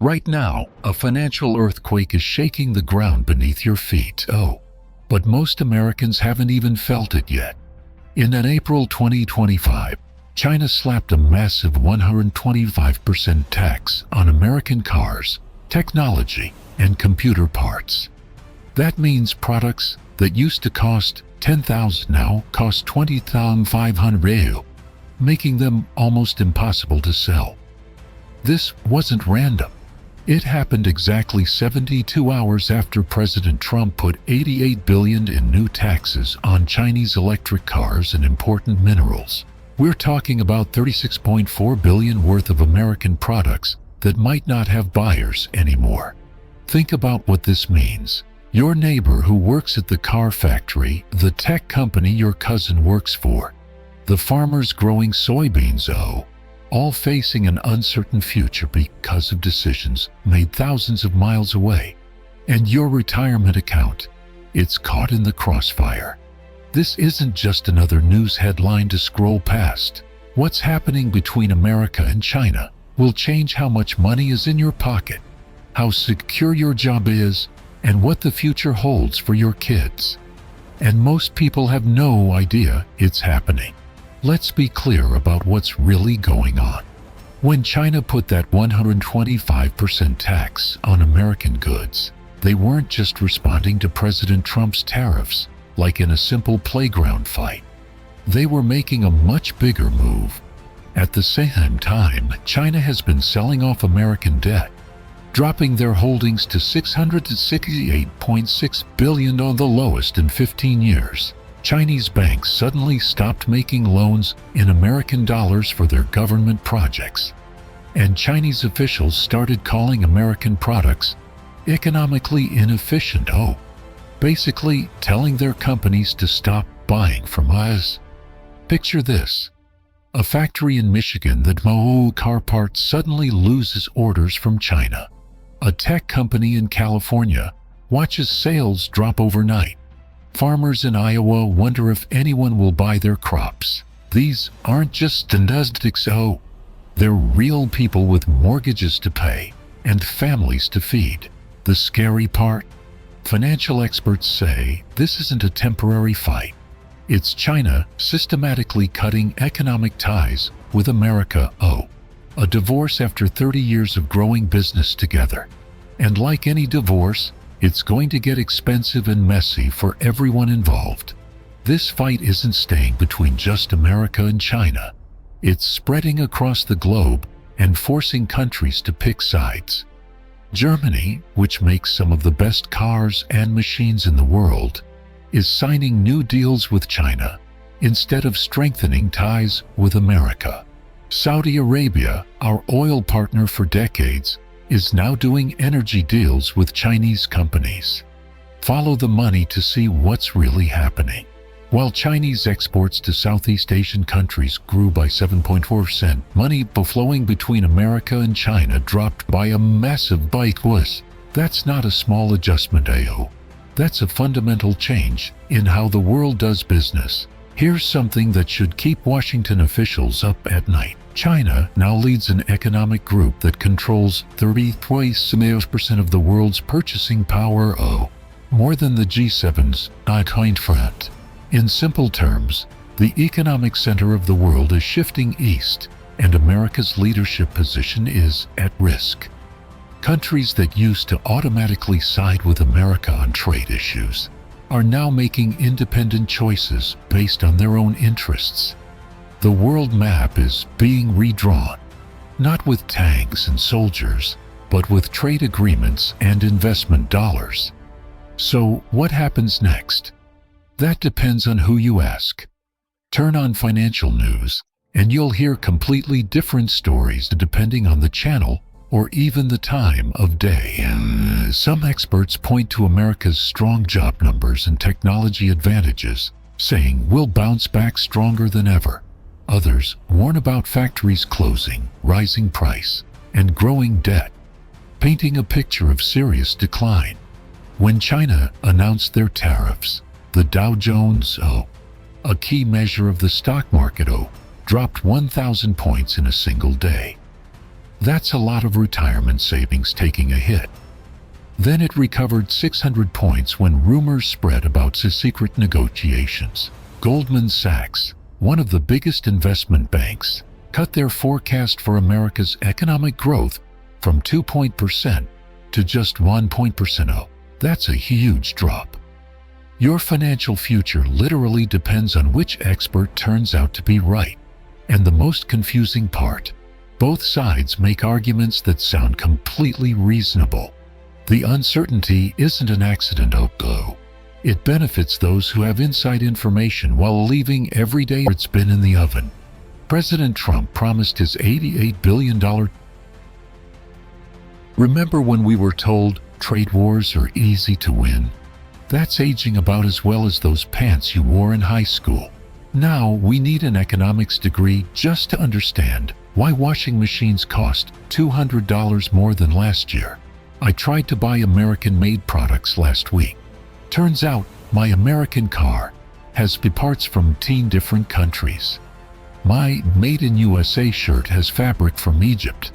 Right now, a financial earthquake is shaking the ground beneath your feet. But most Americans haven't even felt it yet. In an April 2025, China slapped a massive 125% tax on American cars, technology, and computer parts. That means products that used to cost $10,000 now cost $20,500, making them almost impossible to sell. This wasn't random. It happened exactly 72 hours after President Trump put $88 billion in new taxes on Chinese electric cars and important minerals. We're talking about $36.4 billion worth of American products that might not have buyers anymore. Think about what this means. Your neighbor who works at the car factory, the tech company your cousin works for, the farmers growing soybeans, all facing an uncertain future because of decisions made thousands of miles away. And your retirement account, it's caught in the crossfire. This isn't just another news headline to scroll past. What's happening between America and China will change how much money is in your pocket, how secure your job is, and what the future holds for your kids. And most people have no idea it's happening. Let's be clear about what's really going on. When China put that 125% tax on American goods, they weren't just responding to President Trump's tariffs like in a simple playground fight. They were making a much bigger move. At the same time, China has been selling off American debt, dropping their holdings to $668.6 billion, on the lowest in 15 years. Chinese banks suddenly stopped making loans in American dollars for their government projects. And Chinese officials started calling American products economically inefficient, basically telling their companies to stop buying from us. Picture this. A factory in Michigan that makes car parts suddenly loses orders from China. A tech company in California watches sales drop overnight. Farmers in Iowa wonder if anyone will buy their crops. These aren't just statistics, they're real people with mortgages to pay and families to feed. The scary part? Financial experts say this isn't a temporary fight. It's China systematically cutting economic ties with America. A divorce after 30 years of growing business together. And like any divorce, it's going to get expensive and messy for everyone involved. This fight isn't staying between just America and China. It's spreading across the globe and forcing countries to pick sides. Germany, which makes some of the best cars and machines in the world, is signing new deals with China instead of strengthening ties with America. Saudi Arabia, our oil partner for decades, is now doing energy deals with Chinese companies. Follow the money to see what's really happening. While Chinese exports to Southeast Asian countries grew by 7.4%, money flowing between America and China dropped by a massive bite. That's not a small adjustment, That's a fundamental change in how the world does business. Here's something that should keep Washington officials up at night. China now leads an economic group that controls 33% of the world's purchasing power, more than the G7's front. In simple terms, the economic center of the world is shifting east, and America's leadership position is at risk. Countries that used to automatically side with America on trade issues are now making independent choices based on their own interests. The world map is being redrawn, not with tanks and soldiers, but with trade agreements and investment dollars. So what happens next? That depends on who you ask. Turn on financial news, and you'll hear completely different stories depending on the channel or even the time of day. Some experts point to America's strong job numbers and technology advantages, saying we'll bounce back stronger than ever. Others warn about factories closing, rising price, and growing debt, painting a picture of serious decline. When China announced their tariffs, the Dow Jones, a key measure of the stock market, dropped 1,000 points in a single day. That's a lot of retirement savings taking a hit. Then it recovered 600 points when rumors spread about secret negotiations. Goldman Sachs, one of the biggest investment banks, cut their forecast for America's economic growth from 2% to just 1%. That's a huge drop. Your financial future literally depends on which expert turns out to be right. And the most confusing part, both sides make arguments that sound completely reasonable. The uncertainty isn't an accident, though. It benefits those who have inside information while leaving every day it's been in the oven. President Trump promised his $88 billion. Remember when we were told trade wars are easy to win? That's aging about as well as those pants you wore in high school. Now we need an economics degree just to understand why washing machines cost $200 more than last year. I tried to buy American-made products last week. Turns out my American car has parts from 10 different countries. My Made in USA shirt has fabric from Egypt,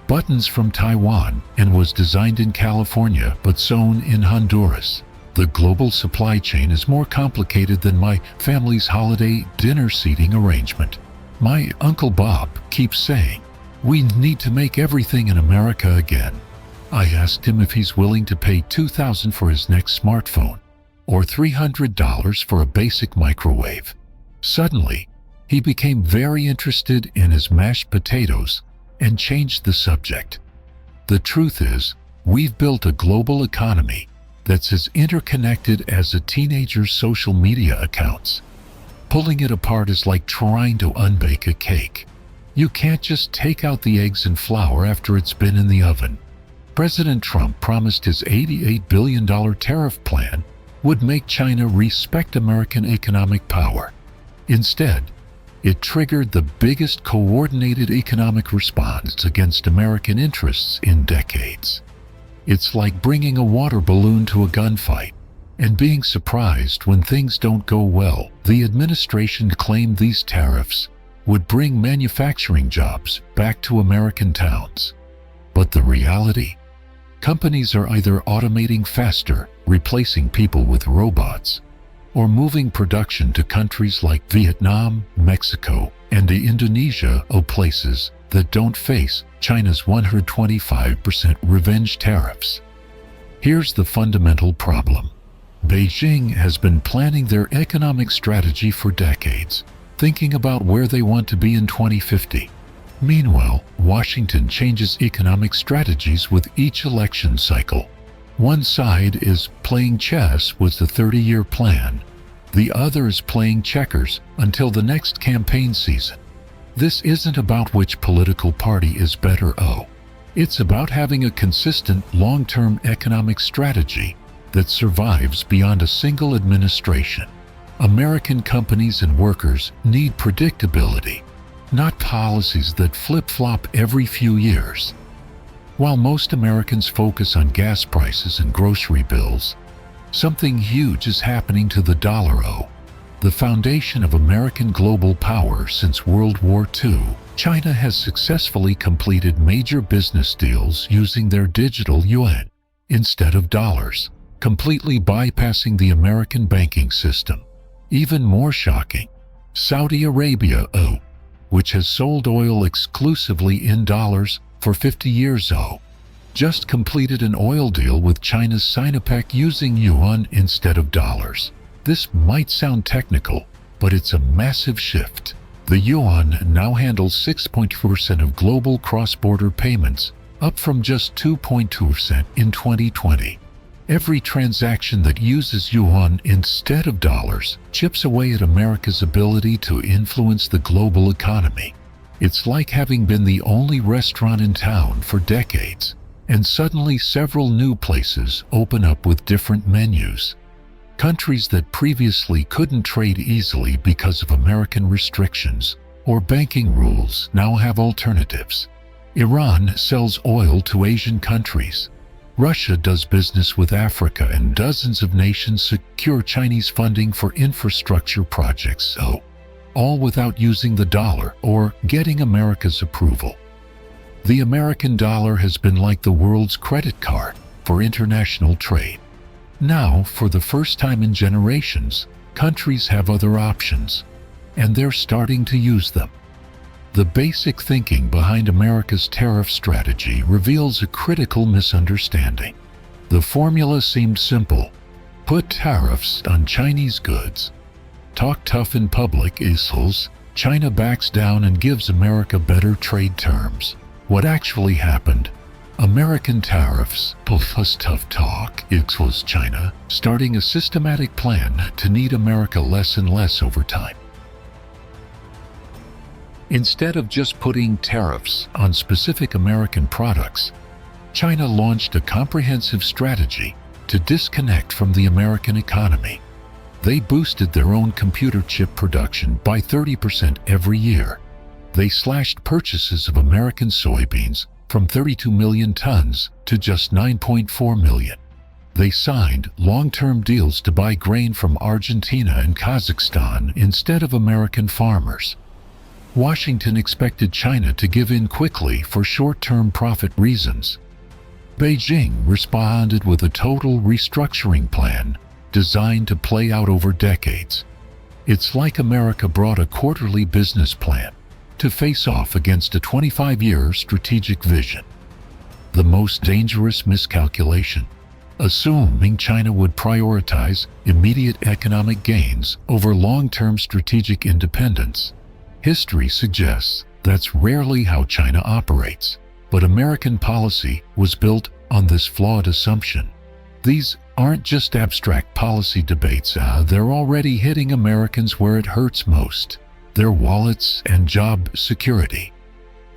buttons from Taiwan, and was designed in California but sewn in Honduras. The global supply chain is more complicated than my family's holiday dinner seating arrangement. My Uncle Bob keeps saying, "We need to make everything in America again." I asked him if he's willing to pay $2,000 for his next smartphone, or $300 for a basic microwave. Suddenly, he became very interested in his mashed potatoes and changed the subject. The truth is, we've built a global economy that's as interconnected as a teenager's social media accounts. Pulling it apart is like trying to unbake a cake. You can't just take out the eggs and flour after it's been in the oven. President Trump promised his $88 billion tariff plan would make China respect American economic power. Instead, it triggered the biggest coordinated economic response against American interests in decades. It's like bringing a water balloon to a gunfight and being surprised when things don't go well. The administration claimed these tariffs would bring manufacturing jobs back to American towns. But the reality? Companies are either automating faster, replacing people with robots, or moving production to countries like Vietnam, Mexico, and Indonesia, places that don't face China's 125% revenge tariffs. Here's the fundamental problem. Beijing has been planning their economic strategy for decades, thinking about where they want to be in 2050. Meanwhile, Washington changes economic strategies with each election cycle. One side is playing chess with the 30-year plan. The other is playing checkers until the next campaign season. This isn't about which political party is better. It's about having a consistent long-term economic strategy that survives beyond a single administration. American companies and workers need predictability, not policies that flip-flop every few years. While most Americans focus on gas prices and grocery bills, something huge is happening to the dollar. The foundation of American global power since World War II, China has successfully completed major business deals using their digital yuan instead of dollars, completely bypassing the American banking system. Even more shocking, Saudi Arabia, which has sold oil exclusively in dollars for 50 years, just completed an oil deal with China's Sinopec using yuan instead of dollars. This might sound technical, but it's a massive shift. The yuan now handles 6.2% of global cross-border payments, up from just 2.2% in 2020. Every transaction that uses yuan instead of dollars chips away at America's ability to influence the global economy. It's like having been the only restaurant in town for decades, and suddenly several new places open up with different menus. Countries that previously couldn't trade easily because of American restrictions or banking rules now have alternatives. Iran sells oil to Asian countries. Russia does business with Africa, and dozens of nations secure Chinese funding for infrastructure projects, all without using the dollar or getting America's approval. The American dollar has been like the world's credit card for international trade. Now, for the first time in generations, countries have other options, and they're starting to use them. The basic thinking behind America's tariff strategy reveals a critical misunderstanding. The formula seemed simple: put tariffs on Chinese goods. Talk tough in public equals China backs down and gives America better trade terms. What actually happened? American tariffs plus tough talk equals China starting a systematic plan to need America less and less over time. Instead of just putting tariffs on specific American products, China launched a comprehensive strategy to disconnect from the American economy. They boosted their own computer chip production by 30% every year. They slashed purchases of American soybeans from 32 million tons to just 9.4 million. They signed long-term deals to buy grain from Argentina and Kazakhstan instead of American farmers. Washington expected China to give in quickly for short-term profit reasons. Beijing responded with a total restructuring plan designed to play out over decades. It's like America brought a quarterly business plan to face off against a 25-year strategic vision. The most dangerous miscalculation: assuming China would prioritize immediate economic gains over long-term strategic independence. History suggests that's rarely how China operates, but American policy was built on this flawed assumption. These aren't just abstract policy debates, they're already hitting Americans where it hurts most: their wallets and job security.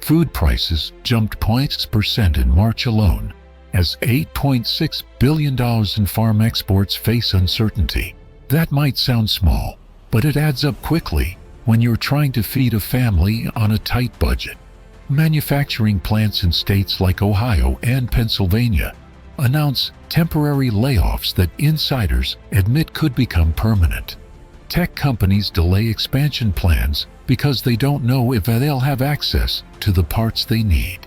Food prices jumped 0.6% in March alone, as $8.6 billion in farm exports face uncertainty. That might sound small, but it adds up quickly when you're trying to feed a family on a tight budget. Manufacturing plants in states like Ohio and Pennsylvania announce temporary layoffs that insiders admit could become permanent. Tech companies delay expansion plans because they don't know if they'll have access to the parts they need.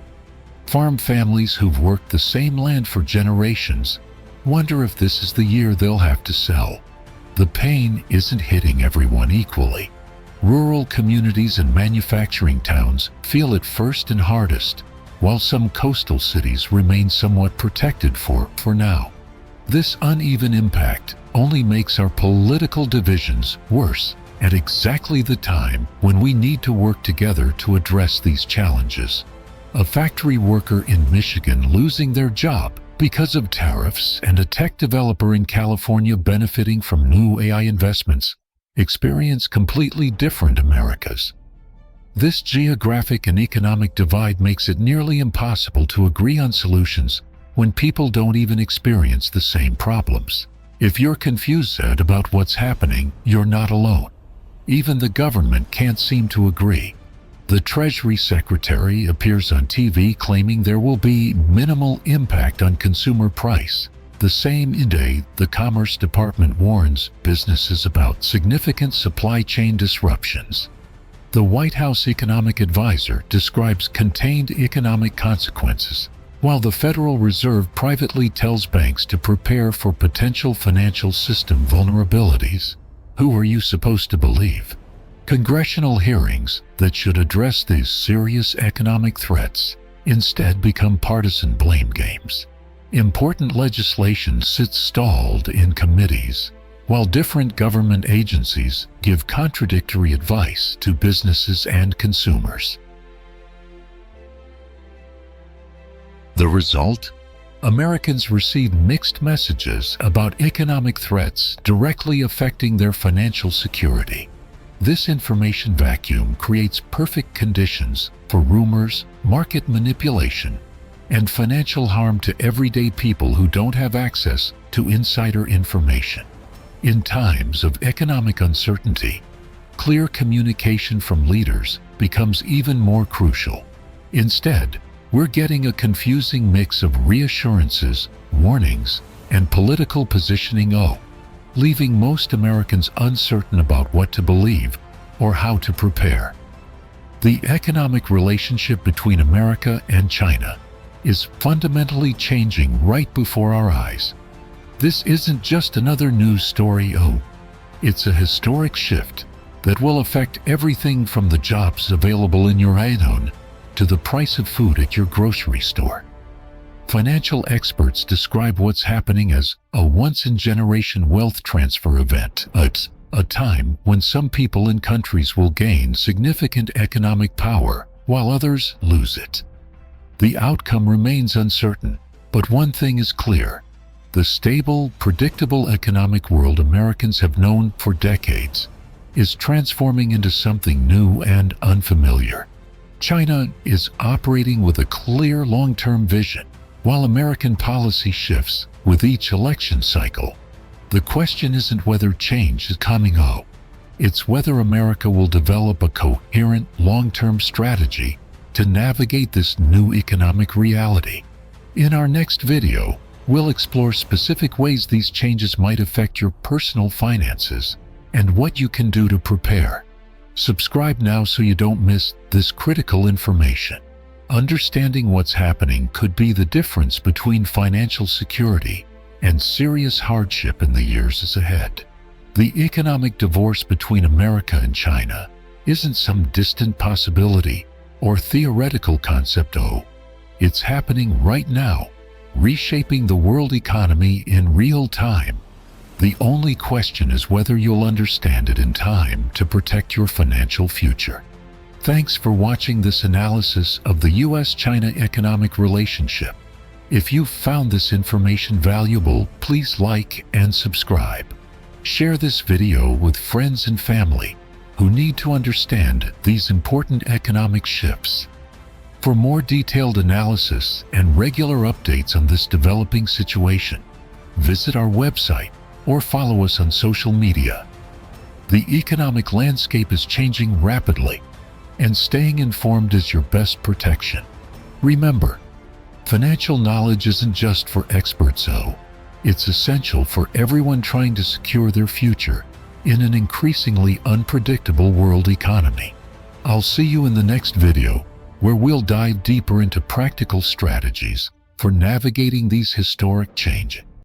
Farm families who've worked the same land for generations wonder if this is the year they'll have to sell. The pain isn't hitting everyone equally. Rural communities and manufacturing towns feel it first and hardest, while some coastal cities remain somewhat protected for now. This uneven impact only makes our political divisions worse at exactly the time when we need to work together to address these challenges. A factory worker in Michigan losing their job because of tariffs and a tech developer in California benefiting from new AI investments experience completely different Americas. This geographic and economic divide makes it nearly impossible to agree on solutions when people don't even experience the same problems. If you're confused about what's happening, you're not alone. Even the government can't seem to agree. The Treasury Secretary appears on TV claiming there will be minimal impact on consumer price. The same day, the Commerce Department warns businesses about significant supply chain disruptions. The White House economic advisor describes contained economic consequences, while the Federal Reserve privately tells banks to prepare for potential financial system vulnerabilities. Who are you supposed to believe? Congressional hearings that should address these serious economic threats instead become partisan blame games. Important legislation sits stalled in committees, while different government agencies give contradictory advice to businesses and consumers. The result? Americans receive mixed messages about economic threats directly affecting their financial security. This information vacuum creates perfect conditions for rumors, market manipulation, and financial harm to everyday people who don't have access to insider information. In times of economic uncertainty, clear communication from leaders becomes even more crucial. Instead, we're getting a confusing mix of reassurances, warnings, and political positioning, leaving most Americans uncertain about what to believe or how to prepare. The economic relationship between America and China is fundamentally changing right before our eyes. This isn't just another news story, it's a historic shift that will affect everything from the jobs available in your iPhone to the price of food at your grocery store. Financial experts describe what's happening as a once-in-generation wealth transfer event. It's a time when some people and countries will gain significant economic power while others lose it. The outcome remains uncertain, but one thing is clear. The stable, predictable economic world Americans have known for decades is transforming into something new and unfamiliar. China is operating with a clear long-term vision, while American policy shifts with each election cycle. The question isn't whether change is coming, it's whether America will develop a coherent long-term strategy to navigate this new economic reality. In our next video, we'll explore specific ways these changes might affect your personal finances and what you can do to prepare. Subscribe now so you don't miss this critical information. Understanding what's happening could be the difference between financial security and serious hardship in the years ahead. The economic divorce between America and China isn't some distant possibility or theoretical concept, it's happening right now, reshaping the world economy in real time. The only question is whether you'll understand it in time to protect your financial future. Thanks for watching this analysis of the US-China economic relationship. If you found this information valuable, please like and subscribe. Share this video with friends and family who need to understand these important economic shifts. For more detailed analysis and regular updates on this developing situation, visit our website or follow us on social media. The economic landscape is changing rapidly, and staying informed is your best protection. Remember, financial knowledge isn't just for experts, it's essential for everyone trying to secure their future in an increasingly unpredictable world economy. I'll see you in the next video, where we'll dive deeper into practical strategies for navigating these historic changes.